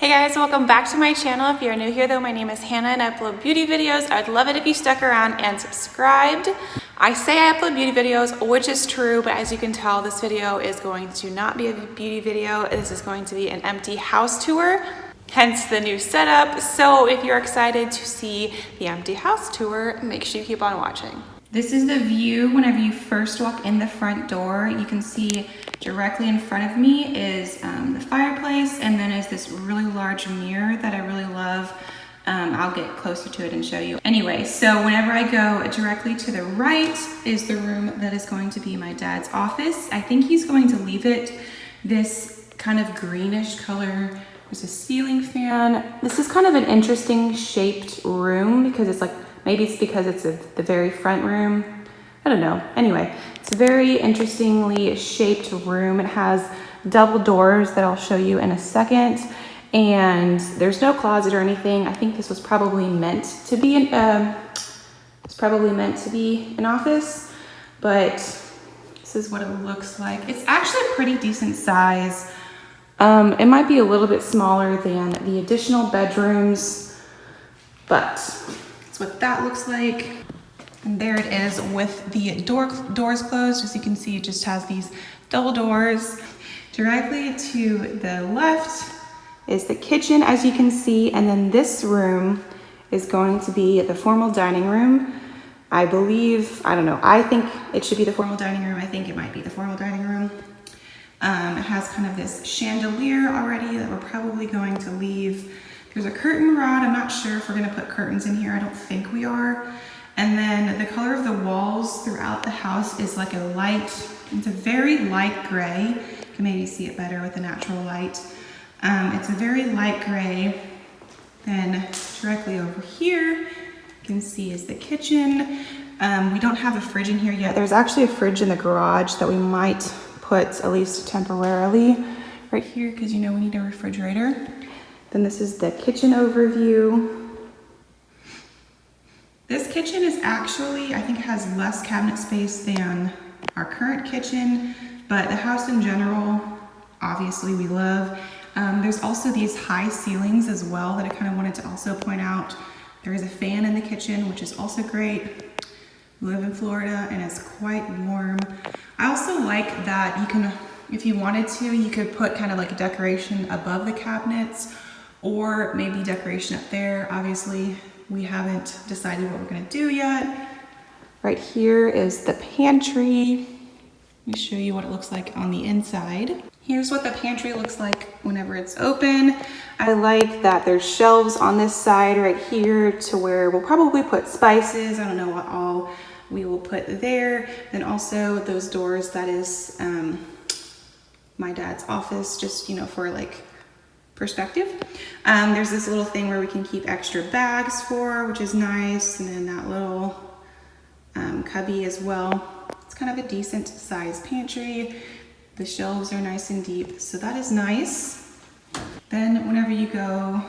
Hey guys, welcome back to my channel. If you're new here though, my name is Hannah and I upload beauty videos. I'd love it if you stuck around and subscribed. I say I upload beauty videos, which is true, but as you can tell, this video is going to not be a beauty video. This is going to be an empty house tour, hence the new setup. So if you're excited to see the empty house tour, make sure you keep on watching. This is the view whenever you first walk in the front door. You can see directly in front of me is the fireplace, and then is this really large mirror that I really love. I'll get closer to it and show you. Anyway, so whenever I go directly to the right is the room that is going to be my dad's office. I think he's going to leave it this kind of greenish color. There's a ceiling fan. This is kind of an interesting shaped room because it's like, maybe it's because it's the very front room. I don't know. Anyway, it's a very interestingly shaped room. It has double doors that I'll show you in a second. And there's no closet or anything. I think this was probably meant to be an office, but this is what it looks like. It's actually a pretty decent size. It might be a little bit smaller than the additional bedrooms, but that's what that looks like. And there it is with the doors closed. As you can see, it just has these double doors. Directly to the left is the kitchen, as you can see, and then this room is going to be the formal dining room. I believe, I don't know, I think it should be the formal dining room. I think it might be the formal dining room. It has kind of this chandelier already that we're probably going to leave. There's a curtain rod. I'm not sure if we're gonna put curtains in here. I don't think we are. And then the color of the walls throughout the house is like a light, it's a very light gray. You can maybe see it better with the natural light. It's a very light gray. Then directly over here, you can see is the kitchen. We don't have a fridge in here yet. There's actually a fridge in the garage that we might put at least temporarily right here because you know we need a refrigerator. Then this is the kitchen overview. This kitchen is actually, I think, has less cabinet space than our current kitchen, but the house in general, obviously we love. There's also these high ceilings as well that I kind of wanted to also point out. There is a fan in the kitchen, which is also great. We live in Florida and it's quite warm. I also like that you can, if you wanted to, you could put kind of like a decoration above the cabinets or maybe decoration up there. Obviously, we haven't decided what we're gonna do yet. Right here is the pantry. Let me show you what it looks like on the inside. Here's what the pantry looks like whenever it's open. I like that there's shelves on this side right here to where we'll probably put spices. I don't know what all we will put there. Then also those doors, that is my dad's office, just, you know, for like perspective. There's this little thing where we can keep extra bags for, which is nice. And then that little cubby as well. It's kind of a decent sized pantry. The shelves are nice and deep, so that is nice. Then whenever you go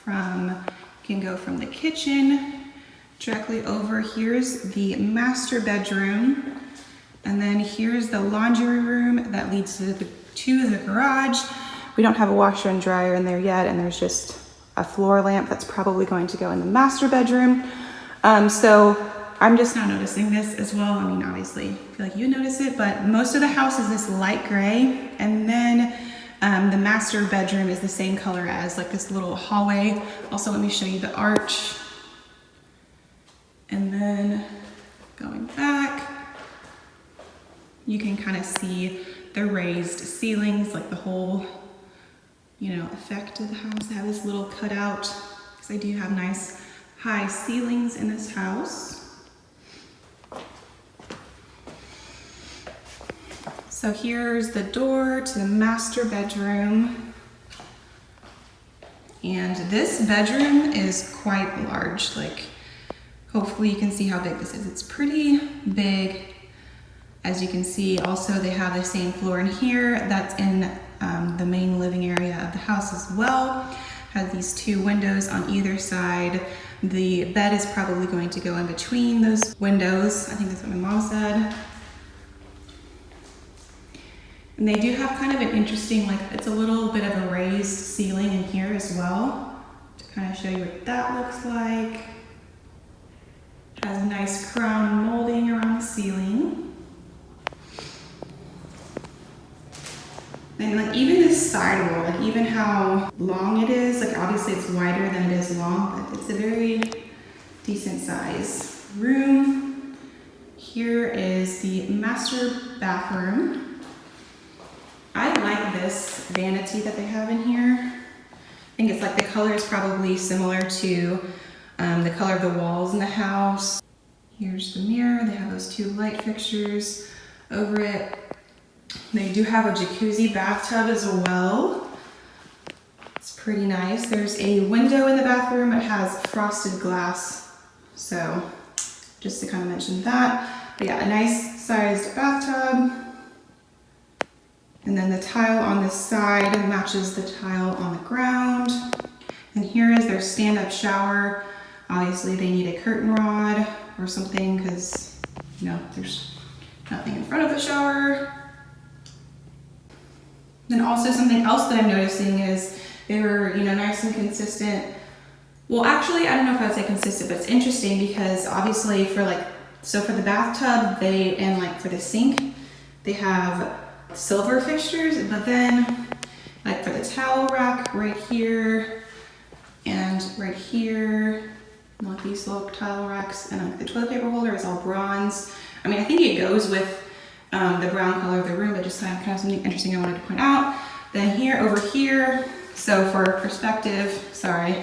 from, you can go from the kitchen directly over. Here's the master bedroom. And then here's the laundry room that leads to the garage. We don't have a washer and dryer in there yet, and there's just a floor lamp that's probably going to go in the master bedroom. So I'm just now noticing this as well. I mean, obviously, I feel like you notice it, but most of the house is this light gray. And then the master bedroom is the same color as like this little hallway. Also, let me show you the arch. And then going back, you can kind of see the raised ceilings, like the whole, you know, effect of the house. I have this little cutout because I do have nice high ceilings in this house. So here's the door to the master bedroom. And this bedroom is quite large. Like, hopefully you can see how big this is. It's pretty big. As you can see, also they have the same floor in here. That's in the main living area of the house as well. Has these two windows on either side. The bed is probably going to go in between those windows. I think that's what my mom said. And they do have kind of an interesting, like it's a little bit of a raised ceiling in here as well, to kind of show you what that looks like. It has a nice crown molding around the ceiling. And like even this side wall, like even how long it is, like obviously it's wider than it is long, but it's a very decent size room. Here is the master bathroom. I like this vanity that they have in here. I think it's like the color is probably similar to the color of the walls in the house. Here's the mirror. They have those two light fixtures over it. They do have a jacuzzi bathtub as well. It's pretty nice. There's a window in the bathroom. It has frosted glass. So just to kind of mention that. But yeah, a nice sized bathtub. And then the tile on this side matches the tile on the ground. And here is their stand-up shower. Obviously they need a curtain rod or something because, you know, there's nothing in front of the shower. Then also something else that I'm noticing is they were, you know, nice and consistent. Well, actually, I don't know if I'd say consistent, but it's interesting because obviously for like, so for the bathtub, and like for the sink, they have silver fixtures, but then like for the towel rack right here and right here, like these little towel racks, and like the toilet paper holder is all bronze. I mean, I think it goes with the brown color of the room, but just kind of something interesting I wanted to point out. Then here, over here, so for perspective, sorry,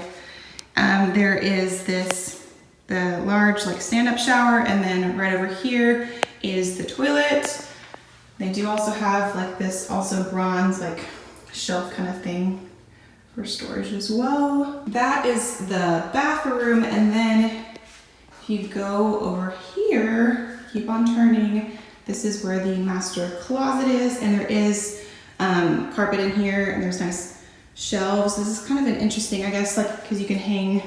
there is the large like stand-up shower, and then right over here is the toilet. They do also have like this also bronze like shelf kind of thing for storage as well. That is the bathroom, and then if you go over here, keep on turning, this is where the master closet is, and there is carpet in here, and there's nice shelves. This is kind of an interesting, I guess, like because you can hang,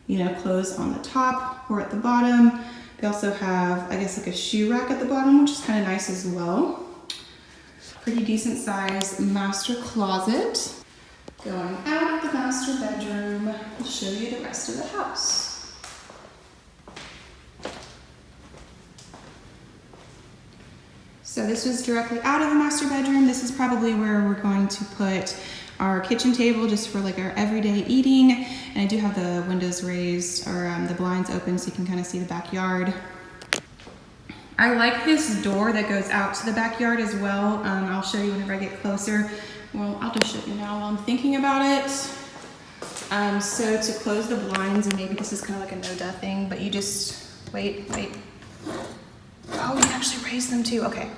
you know, clothes on the top or at the bottom. They also have, I guess, like a shoe rack at the bottom, which is kind of nice as well. Pretty decent size master closet. Going out of the master bedroom, I'll show you the rest of the house. So this was directly out of the master bedroom. This is probably where we're going to put our kitchen table just for like our everyday eating. And I do have the windows raised, or the blinds open so you can kind of see the backyard. I like this door that goes out to the backyard as well. I'll show you whenever I get closer. Well, I'll just show you now while I'm thinking about it. So to close the blinds, and maybe this is kind of like a no-duh thing, but you just, wait. Oh, you can actually raise them too, okay.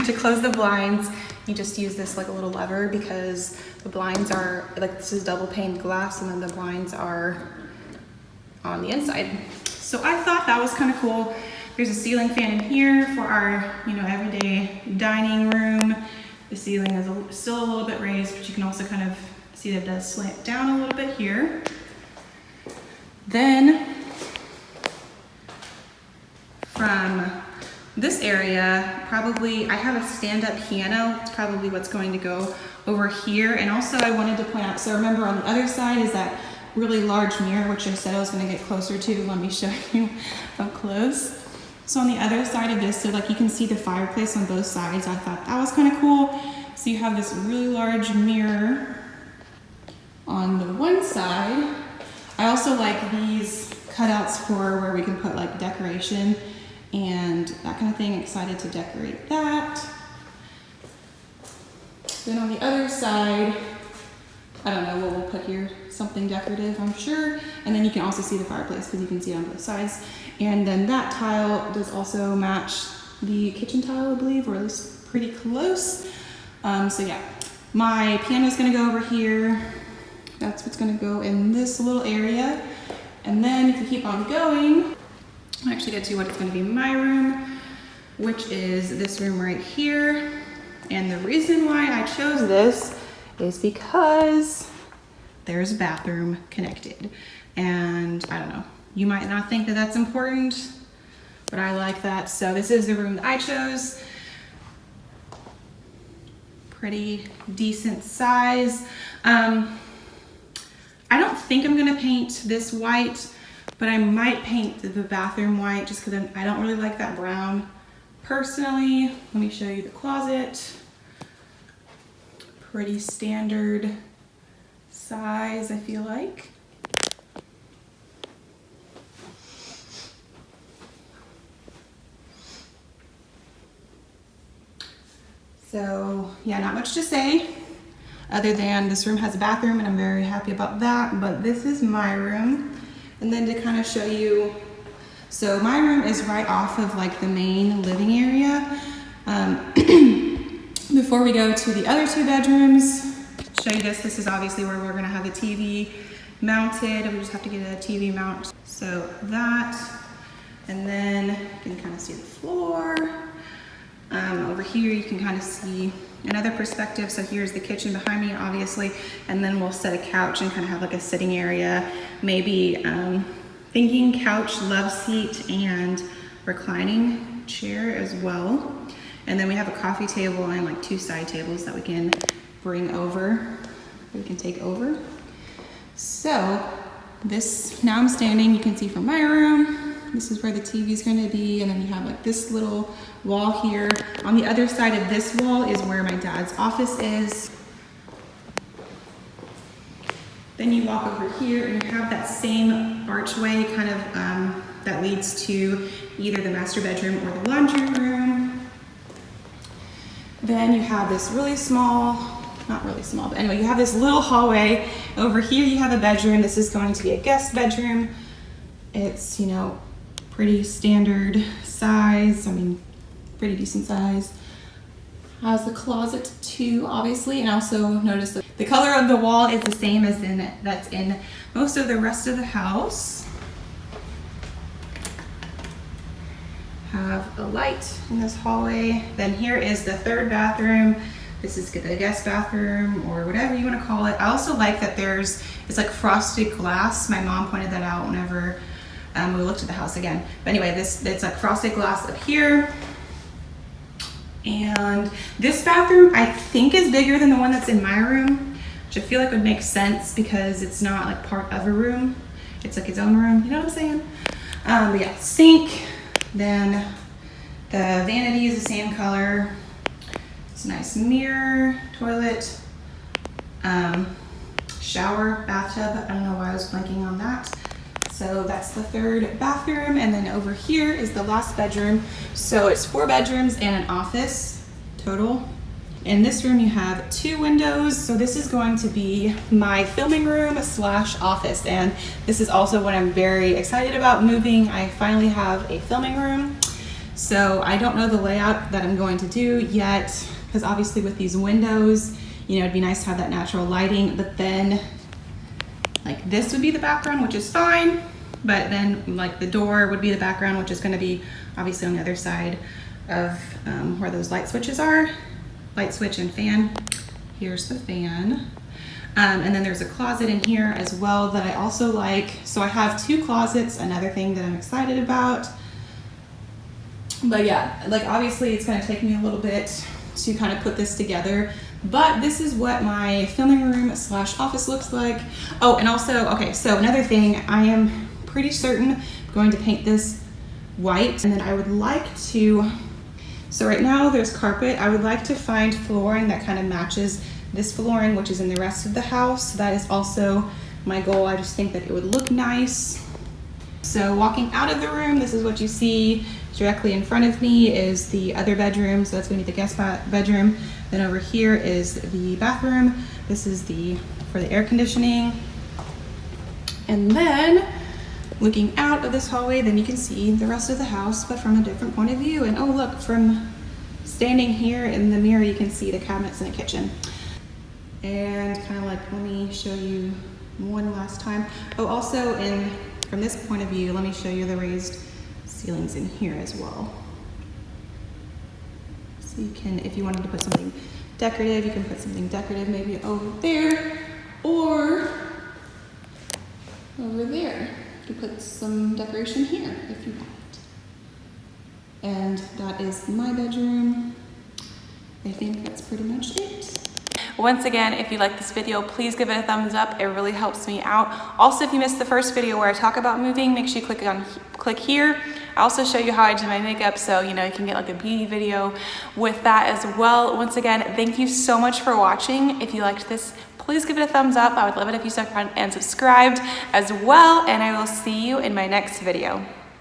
To close the blinds, you just use this like a little lever because the blinds are, like this is double paned glass, and then the blinds are on the inside. So I thought that was kind of cool. There's a ceiling fan in here for our, you know, everyday dining room. The ceiling is still a little bit raised, but you can also kind of see that it does slant down a little bit here. Then from this area, probably I have a stand-up piano. It's probably what's going to go over here. And also I wanted to point out, so remember on the other side is that really large mirror, which I said I was going to get closer to. Let me show you up close. So on the other side of this, so like you can see the fireplace on both sides. I thought that was kind of cool. So you have this really large mirror on the one side. I also like these cutouts for where we can put like decoration and that kind of thing. Excited to decorate that. Then on the other side, I don't know what we'll put here, something decorative, I'm sure. And then you can also see the fireplace because you can see it on both sides. And then that tile does also match the kitchen tile, I believe, or at least pretty close. So yeah, my piano's gonna go over here. That's what's gonna go in this little area. And then if we keep on going, I'll actually get to what it's gonna be in my room, which is this room right here. And the reason why I chose this is because there's a bathroom connected. And I don't know, you might not think that that's important, but I like that. So this is the room that I chose. pretty decent size. I don't think I'm gonna paint this white, but I might paint the bathroom white just because I don't really like that brown personally. Let me show you the closet. Pretty standard size, I feel like. So yeah, not much to say other than this room has a bathroom and I'm very happy about that, but this is my room. And then to kind of show you, so my room is right off of like the main living area. Before we go to the other 2 bedrooms, show you this. This is obviously where we're gonna have the TV mounted. We just have to get a TV mount. So that, and then you can kind of see the floor. Over here you can kind of see another perspective. So here's the kitchen behind me, obviously, and then we'll set a couch and kind of have like a sitting area, maybe thinking couch, love seat, and reclining chair as well. And then we have a coffee table and like 2 side tables that we can bring over, we can take over. So this, now I'm standing, you can see from my room, this is where the TV is going to be, and then you have like this little wall here. On the other side of this wall is where my dad's office is. Then you walk over here and you have that same archway kind of that leads to either the master bedroom or the laundry room. Then you have this really small, not really small, but anyway, you have this little hallway. Over here you have a bedroom. This is going to be a guest bedroom. It's, you know, pretty standard size. I mean, pretty decent size. Has the closet too, obviously, and also notice that the color of the wall is the same as that's in most of the rest of the house. Have a light in this hallway. Then here is the 3rd bathroom. This is the guest bathroom or whatever you want to call it. I also like that it's like frosted glass. My mom pointed that out whenever we looked at the house again. But anyway, it's like frosted glass up here. And this bathroom I think is bigger than the one that's in my room, which I feel like would make sense because it's not like part of a room. It's like its own room, you know what I'm saying? But yeah, sink. Then the vanity is the same color. It's a nice mirror, toilet, shower, bathtub. I don't know why I was blanking on that. So that's the 3rd bathroom, and then over here is the last bedroom. So it's 4 bedrooms and an office total. In this room you have 2 windows. So this is going to be my filming room / office, and this is also what I'm very excited about moving. I finally have a filming room. So I don't know the layout that I'm going to do yet, because obviously with these windows, you know, it'd be nice to have that natural lighting, but then like this would be the background, which is fine, but then like the door would be the background, which is going to be obviously on the other side of where those light switches are. Light switch and fan. Here's the fan. And then there's a closet in here as well that I also like. So I have 2 closets, another thing that I'm excited about. But yeah, like obviously it's going to take me a little bit to kind of put this together. But this is what my filming room / office looks like. Oh, and also, okay, so another thing, I am pretty certain I'm going to paint this white, and then I would like to, so right now there's carpet. I would like to find flooring that kind of matches this flooring, which is in the rest of the house. That is also my goal. I just think that it would look nice. So walking out of the room, this is what you see. Directly in front of me is the other bedroom, so that's going to be the guest bedroom. Then over here is the bathroom. This is for the air conditioning. And then looking out of this hallway, then you can see the rest of the house, but from a different point of view. And oh look, from standing here in the mirror, you can see the cabinets in the kitchen. And kind of like, let me show you one last time. Oh, also from this point of view, let me show you the raised ceilings in here as well. So you can, if you wanted to put something decorative, you can put something decorative maybe over there or over there. You can put some decoration here if you want. And that is my bedroom. I think that's pretty much it. Once again, if you like this video, please give it a thumbs up. It really helps me out. Also, if you missed the first video where I talk about moving, make sure you click here. I also show you how I do my makeup, so you can get like a beauty video with that as well. Once again, thank you so much for watching. If you liked this, please give it a thumbs up. I would love it if you stuck around and subscribed as well, and I will see you in my next video.